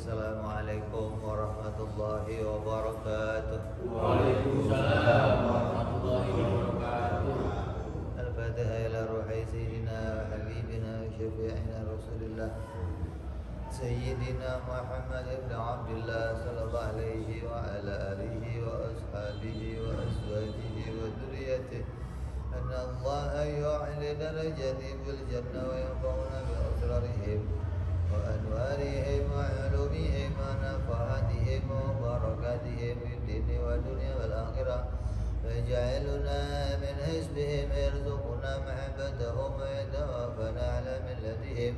Assalamualaikum warahmatullahi wabarakatuh. Waalaikumsalam warahmatullahi wabarakatuh. Al-Fatihah ila ruhi sayyidina wa habibina wa syafi'ina Rasulillah Sayyidina Muhammad ibn Abdullah sallallahu alaihi wa ala alihi wa ashabihi wa azwajihi wa dhurriyyatihi anna Allah yu'li darajati bil jannah wa yanfa'una bi asrarihim wa anwarihim wa ulumihim wa nafahatihim wa barakatihim fid dini wa dunya wal akhirah ويجعلنا من حزبهم يرزقنا محبتهم ويتوفنا على ملتهم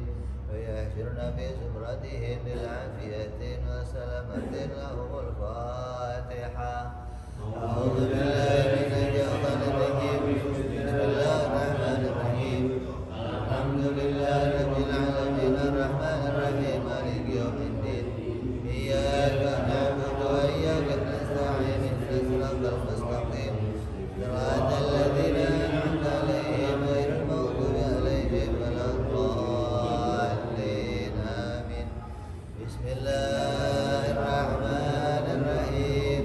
ويحشرنا في زمرتهم بالعافية وسلامة لهم الفاتحة. أعوذ بالله من الشيطان الرجيم. بسم الله الرحمن الرحيم. الحمد لله رب العالمين الرحمن الرحيم مالك يوم الدين إياك نعبد وإياك نستعين اهدنا الصراط المستقيم صراط الذين أنعمت عليهم غير المغضوب عليهم ولا الضالين آمين. بسم الله الرحمن الرحيم.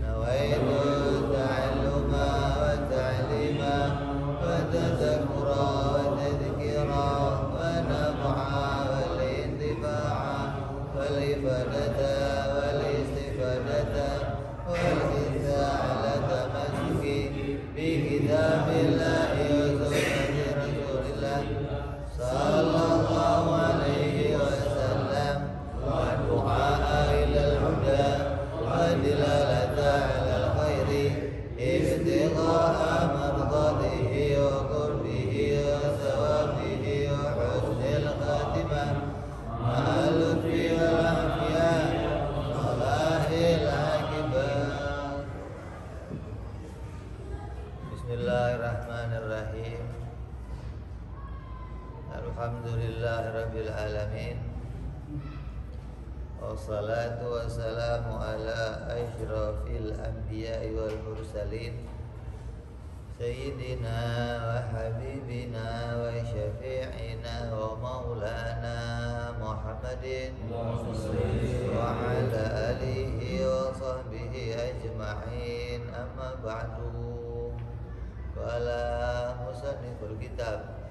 نويت التعلم والتعليم والتذكر والتذكيرا والنفع والانتفاع والإفادة والاستفادة والاستعانة تمسكي بكتاب الله وسنة رسول الله صلى الله عليه وسلم والدعاء إلى الهدى والدلالة على الخير ابتغاء مرضاته وقربه وثوابه وحسن الخاتمة مع اللطف والعافية وصلاح العاقبة. Bismillahirrahmanirrahim. Alhamdulillahirabbil alamin. Wassalatu wassalamu ala asyrafil anbiya'i wal mursalin Sayyidina wa habibina wa syafi'ina wa maulana Muhammadin wa ala alihi wa sahbihi ajma'in. Amma ba'du. Qala musanniful kitab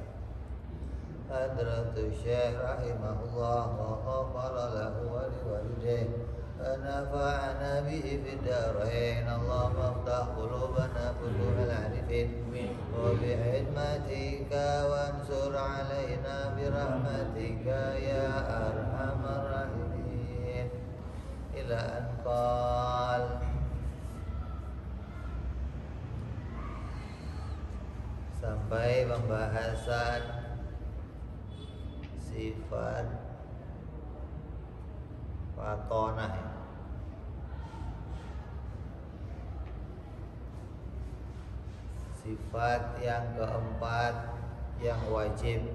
Hadratul Syekh rahimahullah wa ghafara lahu wa liwalidayhi wa nafa'ana bihi fid darain. Allahumma iftah qulubana futuhal arifin wa bi'idmatika wansur alaina birahmatika ya arhamar rahimin. Ila an qal. Sampai pembahasan sifat fatonah, sifat yang keempat yang wajib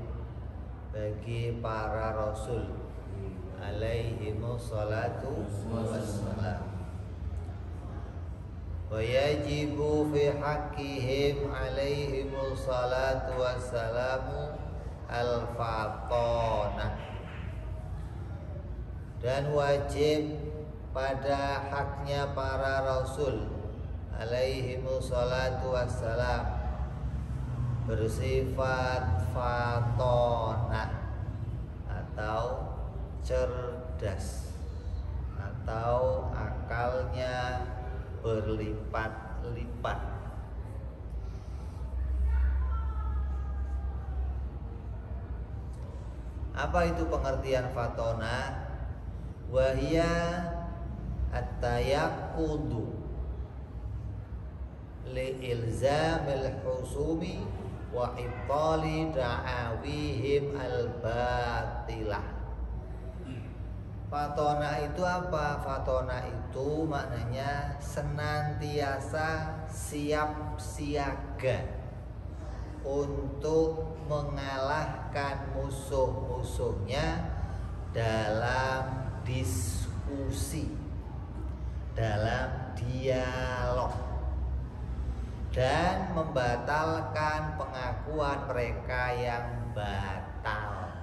bagi para rasul alaihimus salatu wassalam. Wa yajibu fi haqqihim alaihimus salatu wassalamu al-fatonah, dan wajib pada haknya para rasul alaihimus salatu wassalam bersifat fatonah atau cerdas atau akalnya berlipat-lipat. Apa itu pengertian fatona? Wahia at-tayaqqudu li ilzamil husumi wa ibtali da'awihim al-batilah. Fatona itu apa? Fatona itu maknanya senantiasa siap siaga untuk mengalahkan musuh-musuhnya dalam diskusi, dalam dialog, dan membatalkan pengakuan mereka yang batal.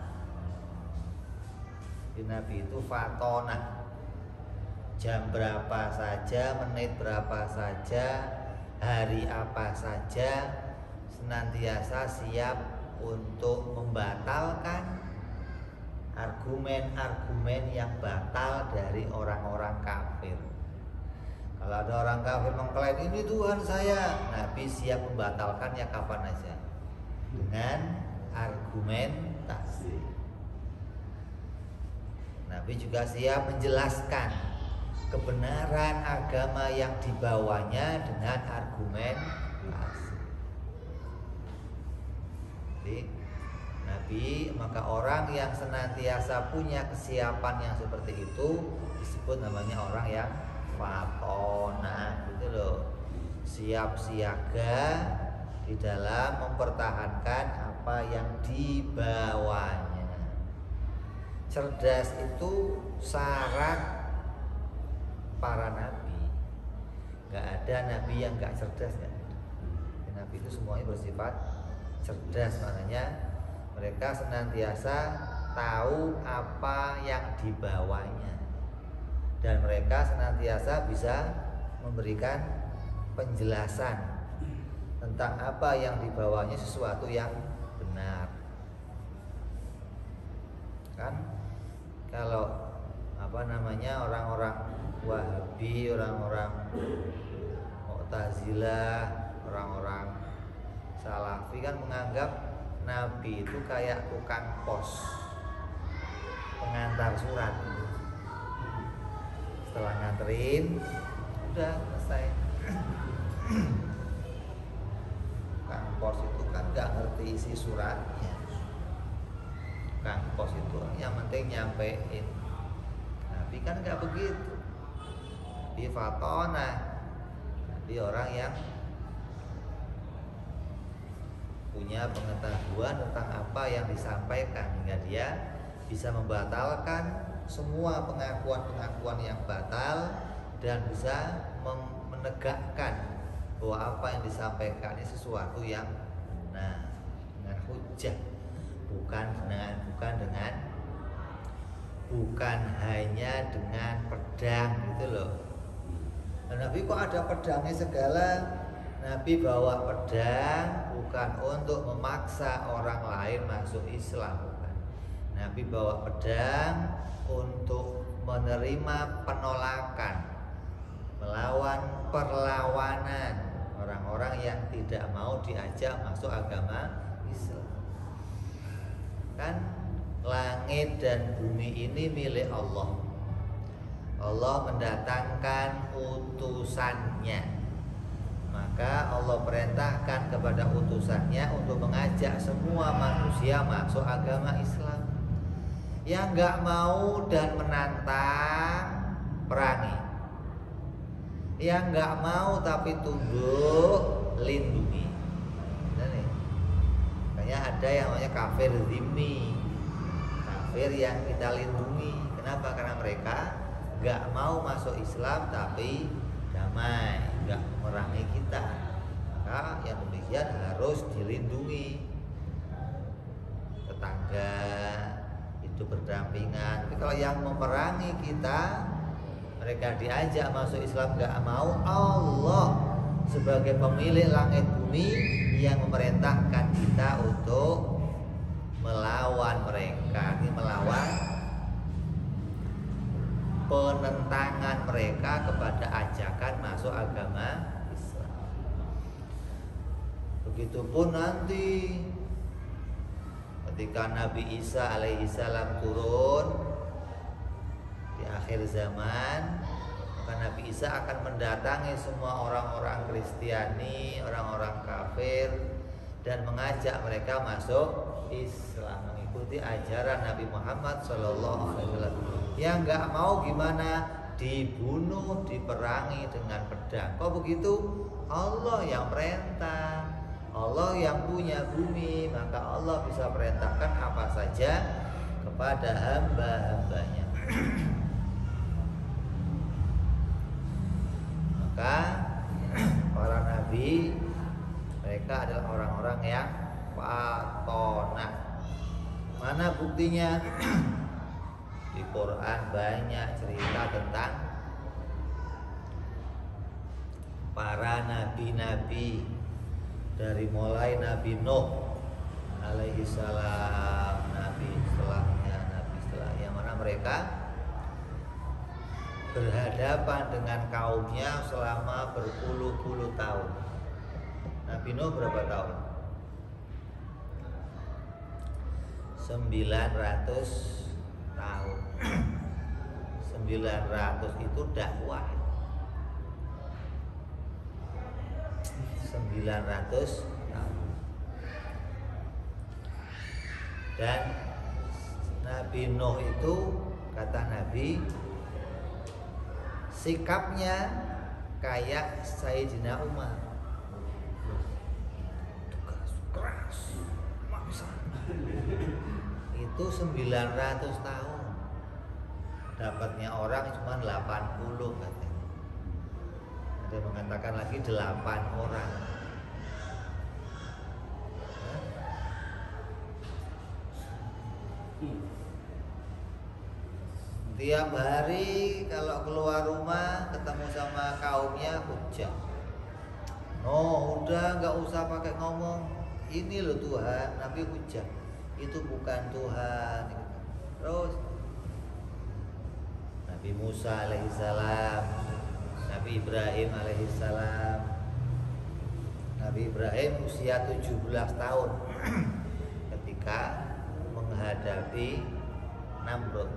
Di Nabi itu fatona, jam berapa saja, menit berapa saja, hari apa saja, senantiasa siap untuk membatalkan argumen-argumen yang batal dari orang-orang kafir. Kalau ada orang kafir mengklaim ini Tuhan saya, Nabi siap membatalkannya kapan aja dengan argumentasi. Nabi juga siap menjelaskan kebenaran agama yang dibawanya dengan argumentasi. Jadi Nabi, maka orang yang senantiasa punya kesiapan yang seperti itu disebut namanya orang yang fatona, gitu loh. Siap siaga di dalam mempertahankan apa yang dibawanya. Cerdas itu syarat para nabi. Gak ada nabi yang gak cerdas kan? Nabi itu semuanya bersifat cerdas, maknanya mereka senantiasa tahu apa yang dibawanya dan mereka senantiasa bisa memberikan penjelasan tentang apa yang dibawanya sesuatu yang benar. Kan kalau orang-orang Wahabi, orang-orang Mu'tazilah, orang-orang Salafi kan menganggap Nabi itu kayak tukang pos, pengantar surat. Setelah nganterin, udah selesai. Tukang pos itu kan gak ngerti isi suratnya. Tukang pos itu yang penting nyampein. Nabi kan gak begitu. Nabi fatona, Nabi orang yang punya pengetahuan tentang apa yang disampaikan hingga dia bisa membatalkan semua pengakuan-pengakuan yang batal dan bisa menegakkan bahwa apa yang disampaikan ini sesuatu yang benar dengan hujah, bukan hanya dengan pedang gitu loh. Dan Nabi kok ada pedangnya segala? Nabi bawa pedang bukan untuk memaksa orang lain masuk Islam, bukan. Nabi bawa pedang untuk menerima penolakan, melawan perlawanan orang-orang yang tidak mau diajak masuk agama Islam. Kan langit dan bumi ini milik Allah. Allah mendatangkan utusannya. Maka Allah perintahkan kepada utusannya untuk mengajak semua manusia masuk agama Islam. Yang gak mau dan menantang, perangi. Yang gak mau tapi tunduk, lindungi. Makanya ada yang namanya kafir zimmi, kafir yang kita lindungi. Kenapa? Karena mereka gak mau masuk Islam tapi damai, gak merangi kita. Maka yang demikian harus dilindungi. Tetangga itu berdampingan. Tapi kalau yang memerangi kita, mereka diajak masuk Islam gak mau, Allah sebagai pemilik langit bumi yang memerintahkan kita untuk melawan mereka. Ini melawan penentangan mereka kepada ajakan masuk agama Islam. Begitupun nanti ketika Nabi Isa alaihi salam turun di akhir zaman, maka Nabi Isa akan mendatangi semua orang-orang Kristiani, orang-orang kafir, dan mengajak mereka masuk Islam, mengikuti ajaran Nabi Muhammad SAW. Yang nggak mau gimana? Dibunuh, diperangi dengan pedang. Kok begitu? Allah yang perintah, Allah yang punya bumi, maka Allah bisa perintahkan apa saja kepada hamba-hambanya. Maka para nabi mereka adalah orang-orang yang fatona. Mana buktinya? Di Quran banyak cerita tentang para nabi-nabi, dari mulai Nabi Nuh alaihi salam, nabi setelahnya, mana mereka berhadapan dengan kaumnya selama berpuluh-puluh tahun. Nabi Nuh berapa tahun? 900 tahun. 900 itu dakwah. 900 tahun. Dan Nabi Nuh itu kata Nabi sikapnya kayak Sayyidina Umar. Tugas keras, maksa. Itu 900 tahun. Dapatnya orang cuma 80 katanya. Ada yang mengatakan lagi 8 orang. Tiap hari kalau keluar rumah ketemu sama kaumnya hujah. No, udah nggak usah pakai ngomong. Ini loh Tuhan, Nabi hujah. Itu bukan Tuhan. Terus Nabi Musa alaihissalam, Nabi Ibrahim alaihissalam. Nabi Ibrahim usia 17 tahun ketika menghadapi Namrud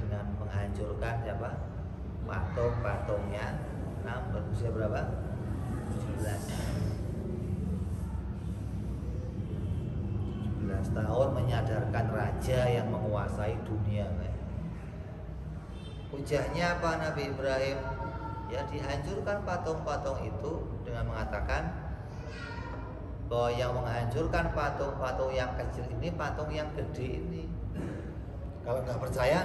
dengan menghancurkan siapa? Patung-patungnya Namrud. Usia berapa? 17 tahun menyadarkan raja yang menguasai dunia. Hujahnya apa Nabi Ibrahim? Ya dihancurkan patung-patung itu dengan mengatakan bahwa yang menghancurkan patung-patung yang kecil ini patung yang gede ini. Kalau nggak percaya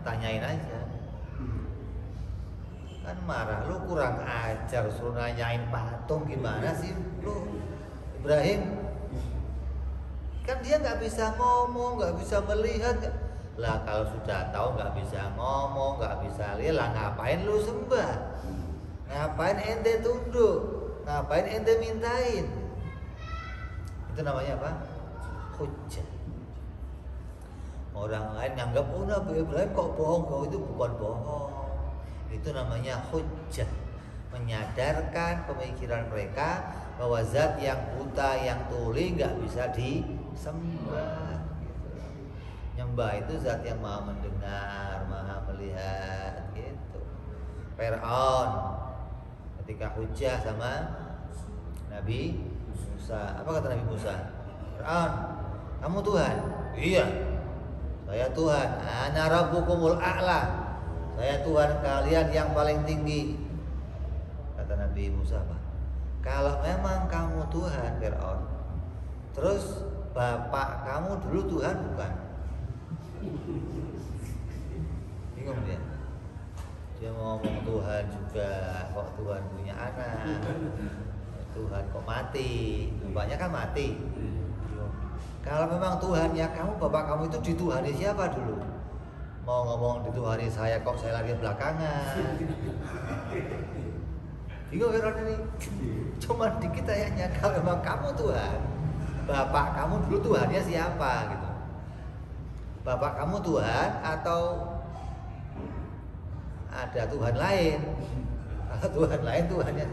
tanyain aja. Kan marah, lu kurang ajar, suruh nanyain patung gimana sih lu Ibrahim? Kan dia nggak bisa ngomong, nggak bisa melihat. Lah kalau sudah tahu nggak bisa ngomong, nggak bisa lihat, lah ngapain lu sembah? Ngapain ente tunduk? Ngapain ente mintain? Itu namanya apa? Hujjah. Orang lain nganggap oh Nabi Ibrahim kok bohong, kok itu bukan bohong. Itu namanya hujjah, menyadarkan pemikiran mereka bahwa zat yang buta, yang tuli nggak bisa disembah. Nyembah itu zat yang maha mendengar, maha melihat gitu. Fir'aun ketika hujjah sama Nabi Musa, apa kata Nabi Musa? Fir'aun, kamu Tuhan? Iya, saya Tuhan. Ana rabbukumul a'la. Saya Tuhan kalian yang paling tinggi. Kata Nabi Musa apa? Kalau memang kamu Tuhan Fir'aun, terus bapak kamu dulu Tuhan bukan? Bingung dia. Dia mau ngomong Tuhan juga, kok Tuhan punya anak, Tuhan kok mati, bapaknya kan mati. Kalau memang Tuhannya kamu, bapak kamu itu dituhani siapa dulu? Mau ngomong dituhani saya kok saya lari belakangan. Bingung Fir'aun ini. Cuman dikit ayatnya, kalau memang kamu Tuhan, bapak kamu dulu Tuhannya siapa gitu? Bapak kamu Tuhan atau ada Tuhan lain? Kalau Tuhan lain Tuhannya.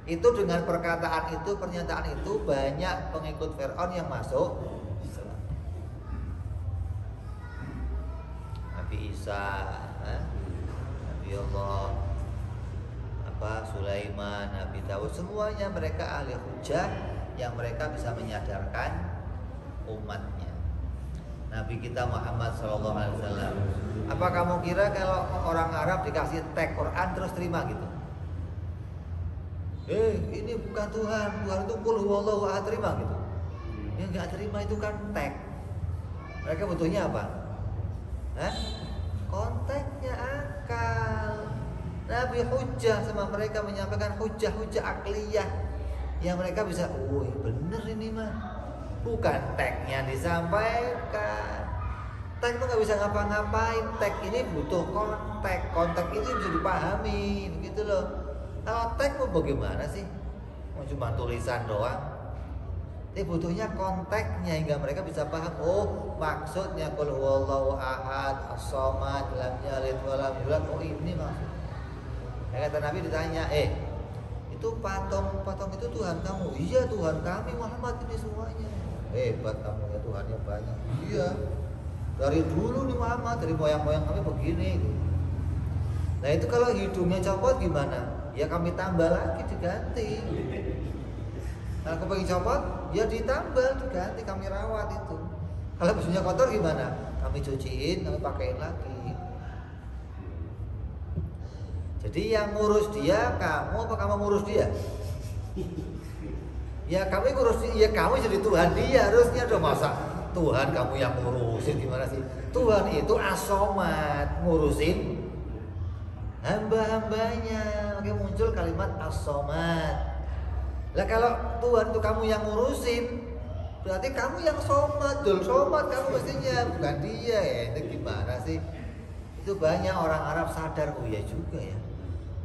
Itu dengan perkataan itu, pernyataan itu banyak pengikut Fir'aun yang masuk Islam. Nabi Isa, Nabi Allah, Sulaiman, Nabi Daud, semuanya mereka ahli hujah yang mereka bisa menyadarkan umatnya. Nabi kita Muhammad SAW, apa kamu kira kalau orang Arab dikasih teks Quran terus terima gitu? Ini bukan Tuhan, Tuhan itu qul huwallahu ahad, terima gitu? Dia nggak terima, itu kan teks. Mereka butuhnya apa? Konteksnya, akal. Nabi hujah sama mereka, menyampaikan hujah-hujah akliyah yang mereka bisa, bener ini mah, bukan teksnya disampaikan. Tek itu nggak bisa ngapa-ngapain. Tek ini butuh konteks. Konteks itu bisa dipahami, begitu loh. Kalau tek mau bagaimana sih? Mau cuma tulisan doang. Tapi butuhnya konteksnya hingga mereka bisa paham. Oh, maksudnya qul huwallahu ahad, as-samad, lam yalid wa lam yulad. Oh, ini maksudnya. Ya, kata Nabi ditanya, itu patung itu Tuhan kamu? Iya, Tuhan kami Muhammad ini semuanya. Hebat kamu ya, Tuhannya banyak. Iya. Dari dulu nih Muhammad, dari moyang-moyang kami begini. Nah itu kalau hidungnya copot gimana? Ya kami tambah lagi, diganti. Kalau aku pengen copot, ya ditambah, diganti, kami rawat itu. Kalau bajunya kotor gimana? Kami cuciin, kami pakaiin lagi. Jadi yang ngurus dia kamu apa kamu ngurus dia? Ya kami ngurus dia, ya kamu jadi Tuhan dia harusnya dong. Masa Tuhan kamu yang ngurusin, gimana sih? Tuhan itu as-samad, ngurusin hamba-hambanya. Oke, muncul kalimat as-samad. Lah kalau Tuhan itu kamu yang ngurusin, berarti kamu yang somad, somad kamu mestinya, bukan dia ya. Itu gimana sih? Itu banyak orang Arab sadar, oh ya juga ya.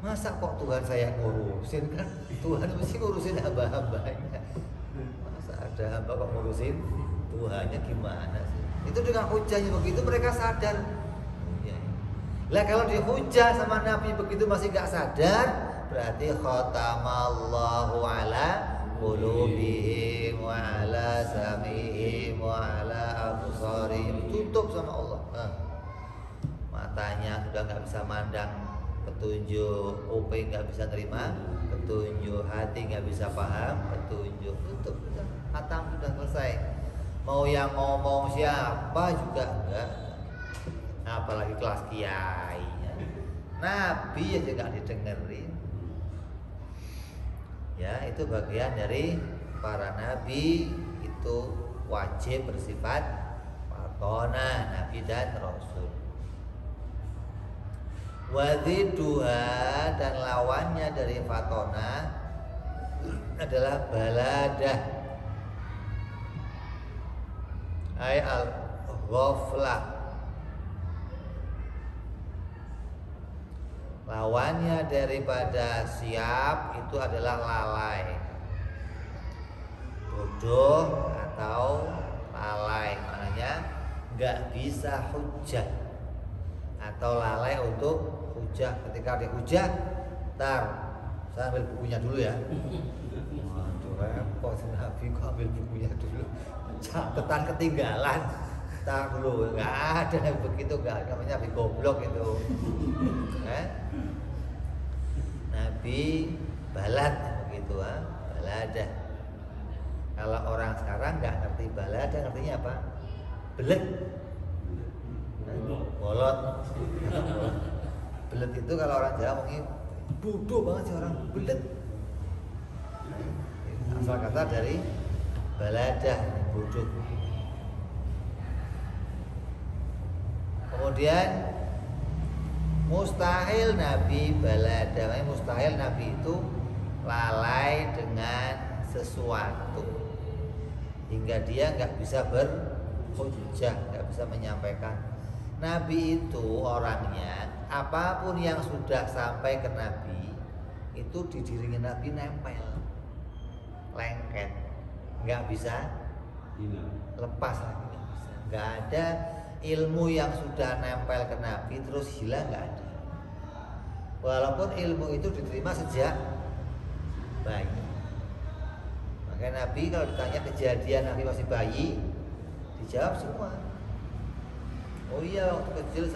Masa kok Tuhan saya ngurusin, kan? Tuhan mesti ngurusin hamba-hambanya. Masa ada hamba kok ngurusin Tuhannya, gimana sih? Itu dengan hujahnya begitu mereka sadar. Lah kalau dihujah sama Nabi begitu masih gak sadar, berarti khatamallahu ala qulubihim wa ala sam'ihim wa ala absarihim. Tutup sama Allah. Matanya sudah gak bisa mandang petunjuk, kuping gak bisa terima petunjuk, hati gak bisa paham petunjuk. Tutup, sudah khatam, sudah selesai. Mau yang ngomong siapa juga enggak, apalagi kelas kiai. Nabi aja enggak didengerin. Ya, itu bagian dari para nabi, itu wajib bersifat fatona, nabi dan rasul. Waziduha, dan lawannya dari fatona adalah baladah. Ay al-ghaflah. Lawannya daripada siap itu adalah lalai, bodoh atau lalai. Maknanya nggak bisa hujah atau lalai untuk hujah. Ketika dihujah, ntar saya ambil bukunya dulu ya. Waduh, repot Nabi kok ambil bukunya dulu. Catatan ketinggalan, tak dulu, nggak ada yang begitu, nggak, namanya Nabi goblok itu. Nabi balad begitu, baladah. Kalau orang sekarang nggak ngerti baladah, ngertinya apa? Belet, bolot. Belet itu kalau orang Jawa mungkin bodoh banget sih orang, belet. Asal kata dari baladah, bodoh. Kemudian mustahil Nabi balada. Mustahil Nabi itu lalai dengan sesuatu hingga dia nggak bisa berhujjah, nggak bisa menyampaikan. Nabi itu orangnya apapun yang sudah sampai ke Nabi itu di diri Nabi nempel, lengket, nggak bisa lepas lagi, nggak bisa. Nggak ada ilmu yang sudah nempel ke Nabi terus hilang, nggak ada. Walaupun ilmu itu diterima sejak bayi. Makanya Nabi kalau ditanya kejadian Nabi masih bayi, dijawab semua. Oh iya, waktu kecil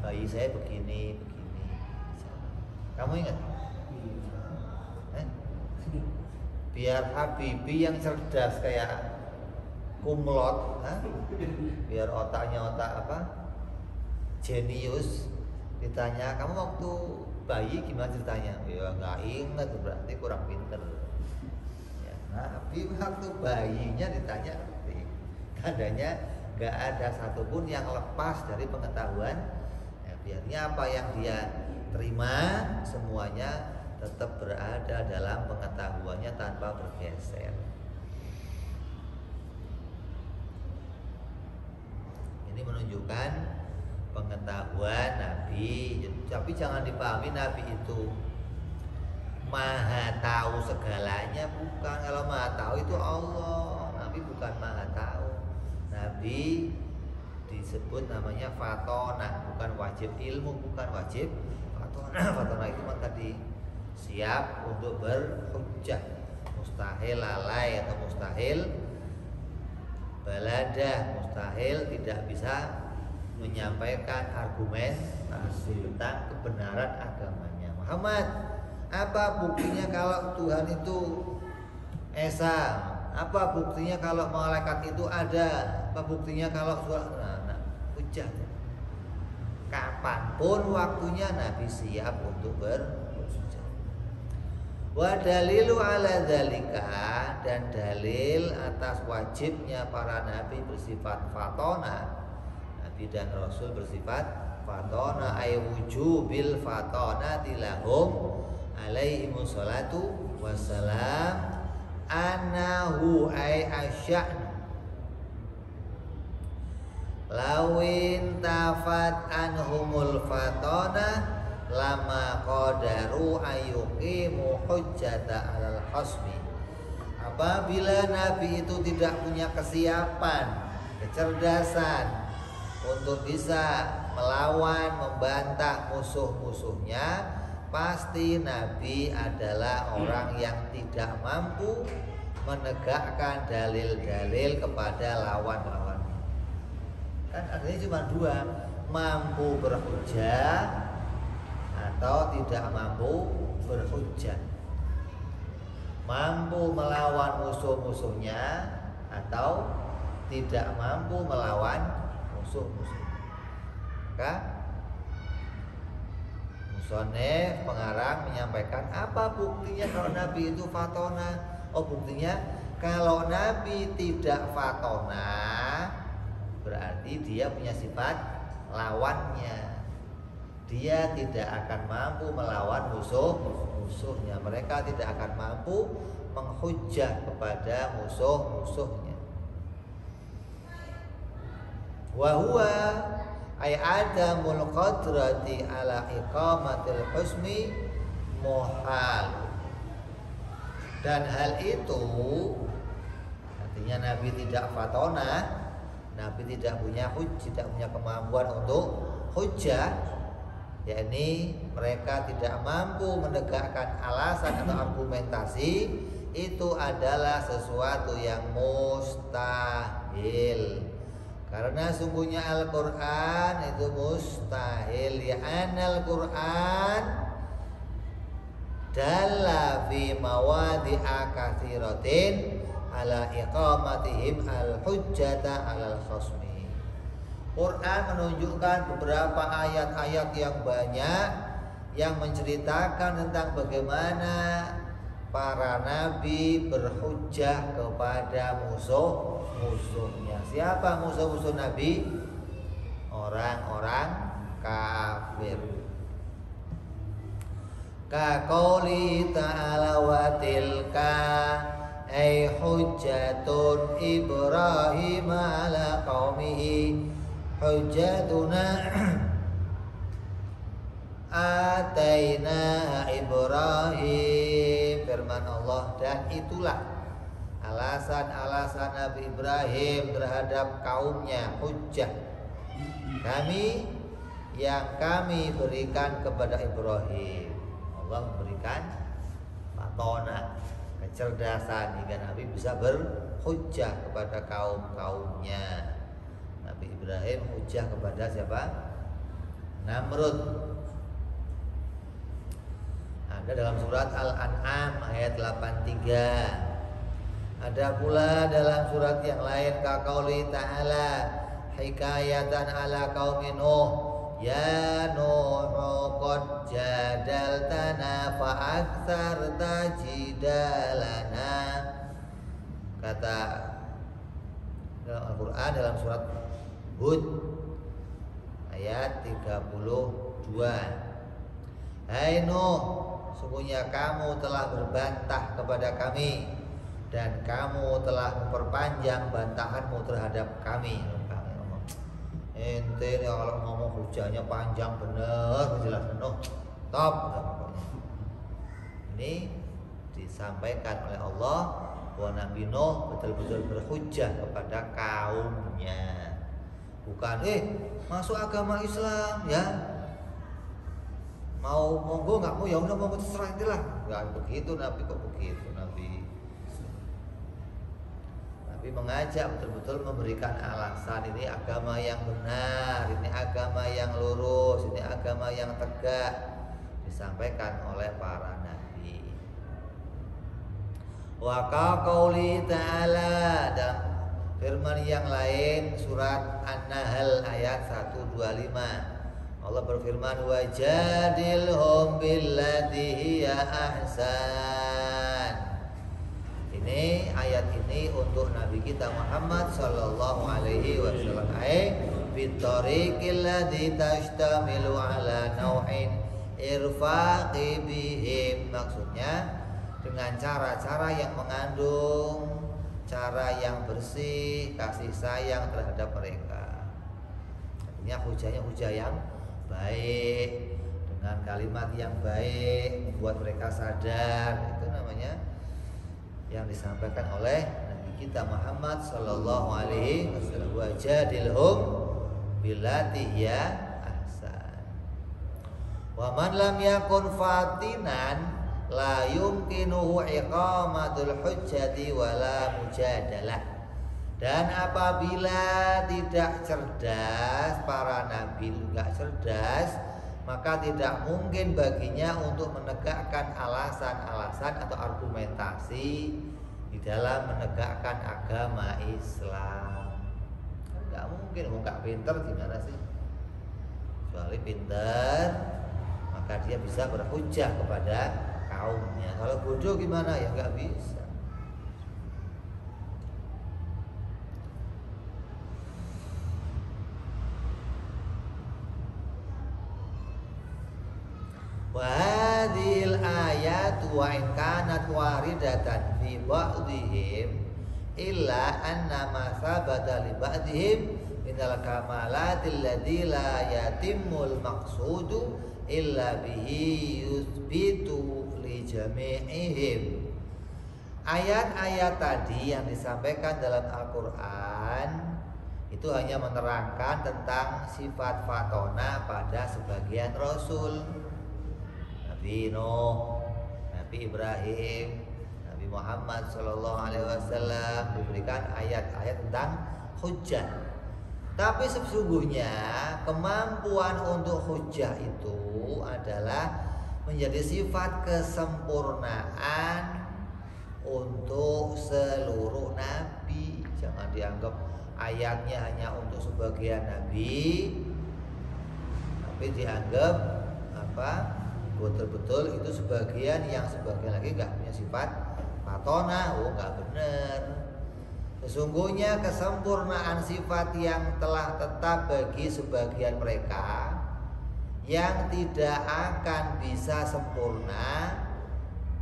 bayi saya begini. Kamu ingat? Biar Habibie yang cerdas kayak kumlot, biar otaknya otak apa? Jenius, ditanya kamu waktu bayi gimana ceritanya? Ya nggak ingat, berarti kurang pinter. Ya, Nabi waktu bayinya ditanya, adanya nggak ada satupun yang lepas dari pengetahuan. Ya, biarnya apa yang dia terima semuanya tetap berada dalam pengetahuannya tanpa bergeser. Ini ini menunjukkan pengetahuan Nabi. Tapi jangan dipahami Nabi itu maha tahu segalanya, bukan. Kalau maha tahu itu Allah. Nabi bukan maha tahu. Nabi disebut namanya fatona, bukan wajib ilmu, bukan wajib fatona. Fatona itu kan tadi siap untuk berhujjah, mustahil lalai atau mustahil baladah, mustahil tidak bisa menyampaikan argumentasi tentang kebenaran agamanya. Muhammad, apa buktinya kalau Tuhan itu esa? Apa buktinya kalau malaikat itu ada? Apa buktinya kalau hujjah? Kapanpun waktunya Nabi siap untuk berhujjah. Wa dalilu ala dzalika, dan dalil atas wajibnya para nabi bersifat fatona, nabi dan rasul bersifat fatona, ay wujubil fatona tilahum alaihimus salatu wassalam, anahu ay asya'nu lawin tafat anhumul fatona lama qadaru ayyuqimu hujjata alal khasmi. Apabila nabi itu tidak punya kesiapan, kecerdasan untuk bisa melawan, membantah musuh-musuhnya, pasti nabi adalah orang yang tidak mampu menegakkan dalil-dalil kepada lawan-lawannya. Kan artinya cuma dua, mampu berhujjah atau tidak mampu berhujjah, mampu melawan musuh-musuhnya atau tidak mampu melawan musuh-musuhnya. Maka musonef pengarang menyampaikan, apa buktinya kalau Nabi itu fatona? Oh, buktinya kalau Nabi tidak fatona berarti dia punya sifat lawannya. Dia tidak akan mampu melawan musuh-musuhnya. Mereka tidak akan mampu menghujjah kepada musuh-musuhnya. Wa huwa ay adamul qadrati ala iqamatil husmi muhal. Dan hal itu artinya Nabi tidak fatona, Nabi tidak punya kemampuan untuk hujjah, yakni mereka tidak mampu menegakkan alasan atau argumentasi, itu adalah sesuatu yang mustahil. Karena sungguhnya Al-Quran itu mustahil. Ya anal Quran dalla fi mawadi'a katsiratin ala iqamatihim al-hujjata alal khasmi. Quran menunjukkan beberapa ayat-ayat yang banyak yang menceritakan tentang bagaimana para nabi berhujjah kepada musuh-musuhnya. Siapa musuh-musuh Nabi? Orang-orang kafir. Ka qauli ta'ala wa tilka ay hujjatun Ibrahim ala qaumihi hujjatuna ataina Ibrahim. Firman Allah, dan itulah alasan-alasan Nabi Ibrahim terhadap kaumnya, hujjah kami yang kami berikan kepada Ibrahim. Allah memberikan fatona, kecerdasan hingga Nabi bisa berhujjah kepada kaum-kaumnya. Nabi Ibrahim hujjah kepada siapa? Namrud. Ada dalam surat Al-An'am ayat 83. Ada pula dalam surat yang lain kaqauli ta'ala hikayatan ala qaumi Nuh, ya Nuh qad jadaltana fa aktsarta jidalana. Kata dalam Al-Qur'an dalam surat Hud ayat 32. Hai Nuh, sungguhnya kamu telah berbantah kepada kami dan kamu telah memperpanjang bantahanmu terhadap kami. Ente nih kalau ngomong hujahnya panjang bener, jelas penuh, top. Ini disampaikan oleh Allah bahwa Nabi Nuh betul-betul berhujah kepada kaumnya. Bukan, masuk agama Islam ya. Mau monggo nggak mau ya udah monggo terserah itulah. Nggak begitu Nabi, kok begitu Nabi. Nabi mengajak betul-betul memberikan alasan, ini agama yang benar, ini agama yang lurus, ini agama yang tegak, disampaikan oleh para nabi. Wa qauli ta'ala, dan firman yang lain surat An-Nahl ayat 125. Allah berfirman, wajadilhum billati hiya ahsan. Ini ayat ini untuk Nabi kita Muhammad sallallahu alaihi wasallam. Bitariqil ladzi tashtamilu ala nau'in irfaqi bihim. Maksudnya dengan cara-cara yang mengandung cara yang bersih, kasih sayang terhadap mereka. Artinya hujahnya hujah yang baik, dengan kalimat yang baik, membuat mereka sadar. Itu namanya yang disampaikan oleh Nabi kita Muhammad sallallahu alaihi wasallam. Wajadilhum billati hiya ahsan. Wa man lam yakun fatinan la yumkinuhu iqamatul hujjati wala mujadalah. Dan apabila tidak cerdas, para nabi enggak cerdas, maka tidak mungkin baginya untuk menegakkan alasan-alasan atau argumentasi di dalam menegakkan agama Islam. Enggak mungkin, enggak pinter gimana sih? Kecuali pinter, maka dia bisa berhujah kepada kaumnya. Kalau bodoh gimana? Ya enggak bisa. Wa hadhil ayatu wa in kanat waridatan fi ba'dihim illa anna ma sabata li ba'dihim minal kamalatil ladzi la yatimmul maqsudu illa bihi yuthbitu li jami'ihim. Ayat-ayat tadi yang disampaikan dalam Al-Qur'an itu hanya menerangkan tentang sifat fatona pada sebagian rasul. Nabi Nuh, Nabi Ibrahim, Nabi Muhammad sallallahu alaihi wasallam diberikan ayat-ayat tentang hujjah. Tapi sesungguhnya kemampuan untuk hujjah itu adalah menjadi sifat kesempurnaan untuk seluruh nabi. Jangan dianggap ayatnya hanya untuk sebagian nabi, tapi dianggap betul-betul itu sebagian, yang sebagian lagi nggak punya sifat fatona. Nggak benar. Sesungguhnya kesempurnaan sifat yang telah tetap bagi sebagian mereka, yang tidak akan bisa sempurna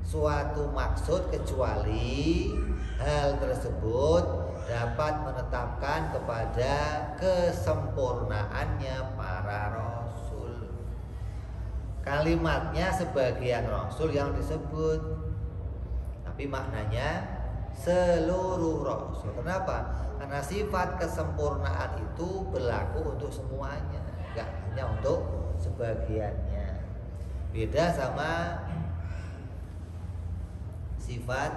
suatu maksud kecuali hal tersebut dapat menetapkan kepada kesempurnaannya para rasul. Kalimatnya sebagian rasul yang disebut, tapi maknanya seluruh rasul. Kenapa? Karena sifat kesempurnaan itu berlaku untuk semuanya, enggak hanya untuk sebagiannya. Beda sama sifat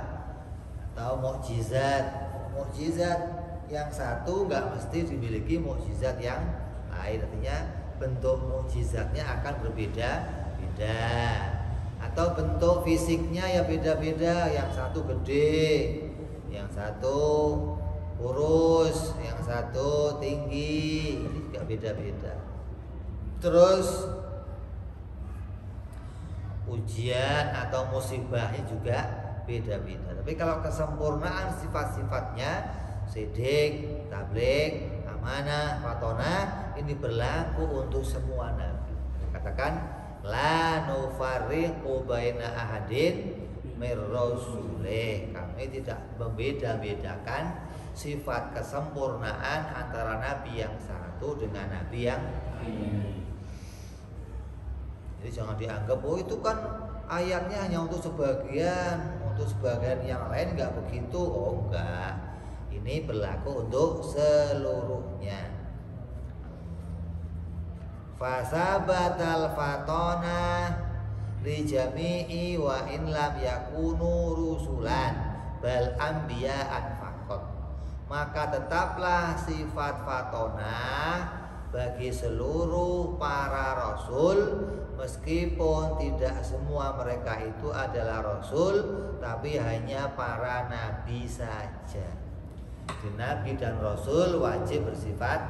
atau mukjizat. Mukjizat yang satu enggak mesti dimiliki mukjizat yang lain. Artinya bentuk mukjizatnya akan berbeda-beda, atau bentuk fisiknya ya beda-beda. Yang satu gede, yang satu kurus, yang satu tinggi, ini juga beda-beda. Terus ujian atau musibahnya juga beda-beda. Tapi kalau kesempurnaan sifat-sifatnya, sidik, tabligh, amanah, fatonah, ini berlaku untuk semua nabi. Katakan la nufarriqu baina ahadin mir rasulih. Kami tidak membeda-bedakan sifat kesempurnaan antara nabi yang satu dengan nabi yang lain. Jadi jangan dianggap itu kan ayatnya hanya untuk sebagian yang lain, enggak begitu. Oh enggak, ini berlaku untuk seluruhnya. Fasabatal fatona li jami'i wa in lam yakunu rusulan bal anbiya'an faqat. Maka tetaplah sifat fatona bagi seluruh para rasul, meskipun tidak semua mereka itu adalah rasul, tapi hanya para nabi saja. Jadi nabi dan rasul wajib bersifat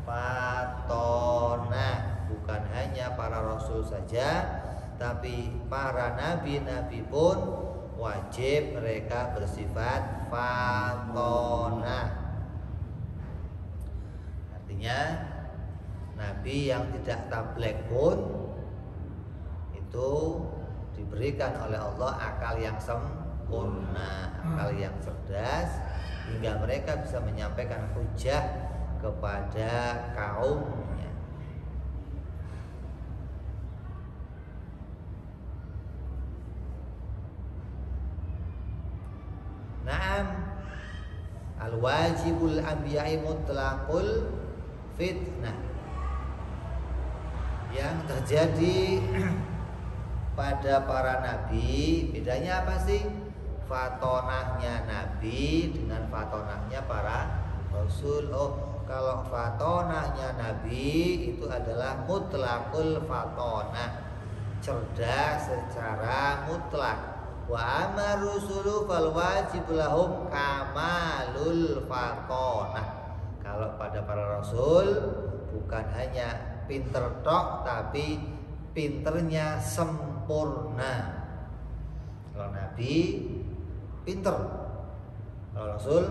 fatona, bukan hanya para rasul saja, tapi para nabi-nabi pun wajib mereka bersifat fatona. Artinya nabi yang tidak tabligh pun itu diberikan oleh Allah akal yang sempurna, akal yang cerdas, hingga mereka bisa menyampaikan hujah kepada kaumnya. Naam, al-wajibul anbiya'i mutlaqul fitnah. Yang terjadi pada para nabi, bedanya apa sih? Fatonahnya nabi dengan fatonahnya para rasul. Oh, kalau fatonahnya nabi itu adalah mutlaqul fatonah, cerdas secara mutlak. Wa amar rusulu fal wajib lahum kamalul fatonah. Kalau pada para rasul bukan hanya pinter tok, tapi pinternya sempurna. Kalau nabi pinter, kalau rasul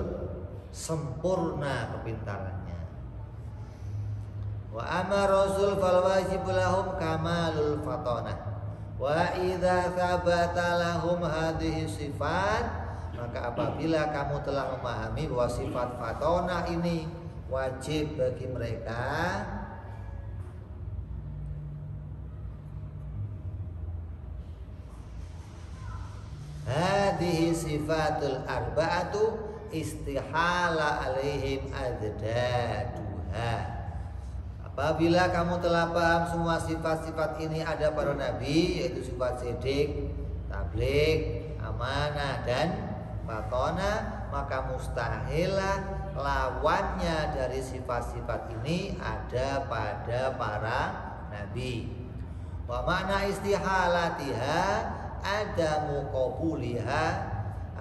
sempurna kepintarannya. Wa amar rasul fal wajib lahum kamalul fatonah. Wa idza thabata lahum hadhihi sifat, maka apabila kamu telah memahami bahwa sifat fatona ini wajib bagi mereka, hadhihi sifatul arba'atu istihala alaihim addaduha. Apabila kamu telah paham semua sifat-sifat ini ada pada nabi, yaitu sifat sidik, tabligh, amanah dan fatona, maka mustahillah lawannya dari sifat-sifat ini ada pada para nabi. Wa makna istihalatiha adamu qabuliha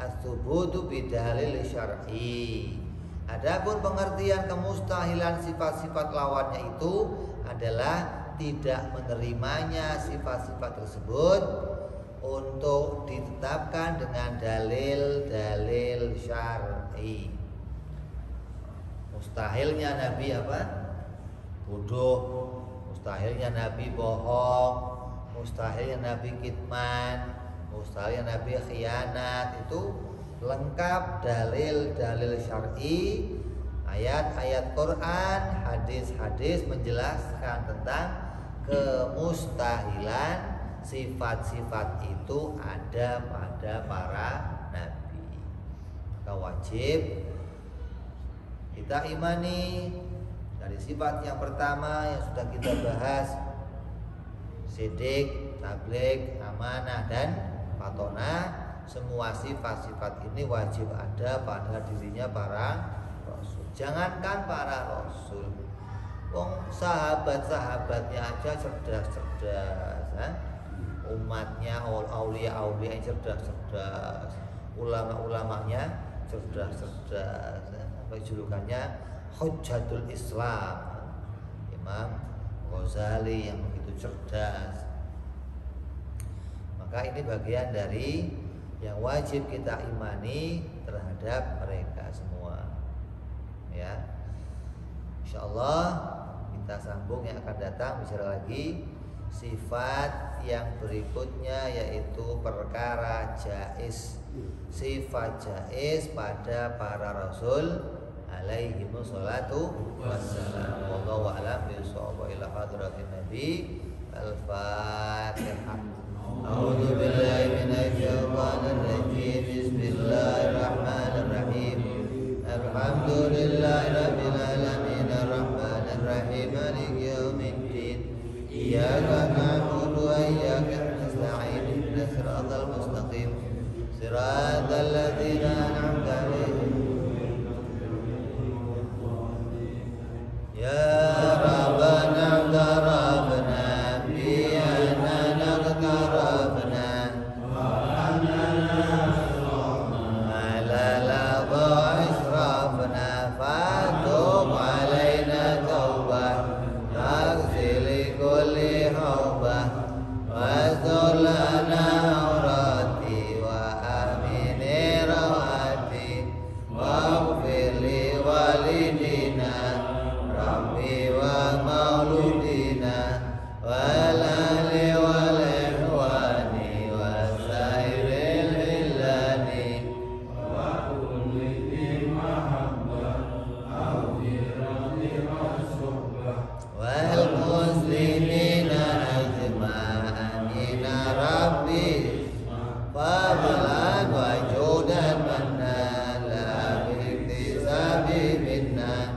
as-subutu bidalil syar'i. Adapun pengertian kemustahilan sifat-sifat lawannya itu adalah tidak menerimanya sifat-sifat tersebut untuk ditetapkan dengan dalil-dalil syar'i. Mustahilnya nabi apa? Bodoh, mustahilnya nabi bohong, mustahilnya nabi kitman, mustahilnya nabi khianat. Itu lengkap dalil-dalil syar'i, ayat-ayat Quran, hadis-hadis menjelaskan tentang kemustahilan sifat-sifat itu ada pada para nabi. Maka wajib kita imani dari sifat yang pertama yang sudah kita bahas, sidik, tabligh, amanah dan fatona. Semua sifat-sifat ini wajib ada pada dirinya para rasul. Jangankan para rasul, wong sahabat-sahabatnya aja cerdas-cerdas, umatnya, aulia-aulia yang cerdas-cerdas, ulama-ulamanya cerdas-cerdas. Sampai julukannya Hujjatul Islam, Imam Ghazali yang begitu cerdas. Maka ini bagian dari yang wajib kita imani terhadap mereka semua, ya. Insyaallah kita sambung yang akan datang bicara lagi sifat yang berikutnya, yaitu perkara jaiz. Sifat jaiz pada para rasul alaihi wassalatu wassalam. Wallahu a'lam bishawab. Ila hadratin nabi. Al-Fatihah. A'udzu billahi minasy syaithanir rajim. Bismillahirrahmanirrahim. Alhamdulillahi rabbil alamin arrahmanir rahim maliki yaumiddin. Iyyaka na'budu wa iyyaka nasta'in ihdinas siratal mustaqim siratal ladzina an'amta 'alaihim. Ya Rabbana tarabna bi annana tarabna ala la israfna fatub alaina taubah taghsil kulli haubah wastur lana aurati wa amini rawati waghfir li walidina Rabbi wa mauludina wal ali wal ihwani wa sairil illani wa kulli mahabbah awirati wa wal muslimina ajma'ina Rabbi fadlan wa judan manna la biktisabi minna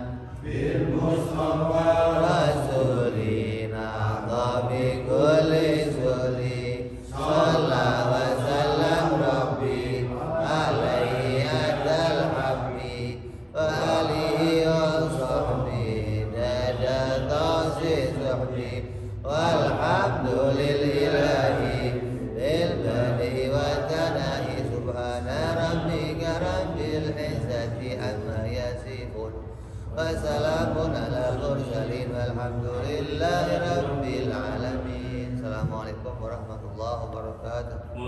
Mustafa Rasulina Dhabi kulli suli Sallallahu wa sallam Rabbi Alaihi adal habbi Wa alihi wa sahbi Dada tasi sahbi Walhamdulillahi Bil badi wa tanahi Subhana rabbika rabbil izzati amma yasifun Wassalamun ala al-mursalin walhamdulillahi rabbil alamin. Assalamualaikum warahmatullahi wabarakatuh.